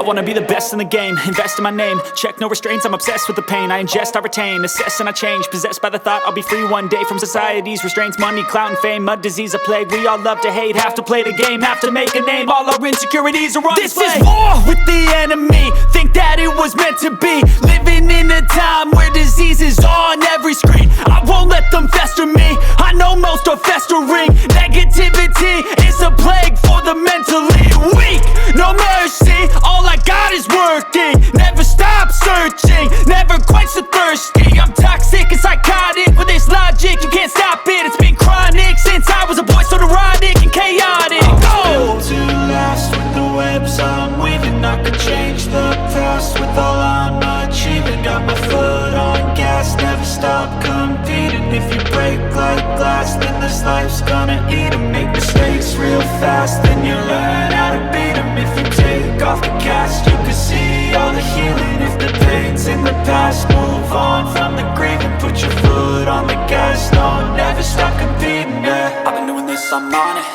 wanna be the best in the game, invest in my name, check no restraints, I'm obsessed with the pain. I ingest, I retain, assess and I change, possessed by the thought I'll be free one day from society's restraints. Money, clout and fame, mud, disease, a plague. We all love to hate, have to play the game, have to make a name. All our insecurities are on display. This is war with the enemy, think that it was meant to be. Living in a time where disease is on every screen. I won't let them fester me, I know most are festering. Negativity is a plague for the mentally weak. No mercy, all I got is working. Never stop searching, never quench the thirsty. I'm toxic and psychotic with this logic, you can't stop it. It's been chronic since I was a boy, so neurotic and chaotic. I'm built to last with the webs I'm weaving. I could change the past with all I'm achieving. Got my foot on gas, never stop competing. If you break like glass, then this life's gonna eat 'em. Make mistakes real fast, then you learn how to beat 'em. If you take off the cast, you can see all the healing. If the pain's in the past, move on from the grave and put your foot on the gas. No, never stop competing, yeah. I've been doing this, I'm on it,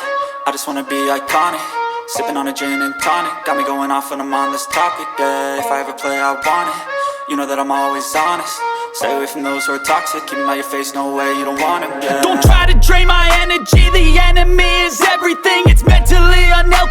I just wanna be iconic. Sipping on a gin and tonic, got me going off when I'm on this topic, yeah. If I ever play, I want it, you know that I'm always honest. Stay away from those who are toxic, keep them out your face, no way, you don't want them, yeah. Don't try to drain my energy, the enemy is everything. It's mentally unhealthy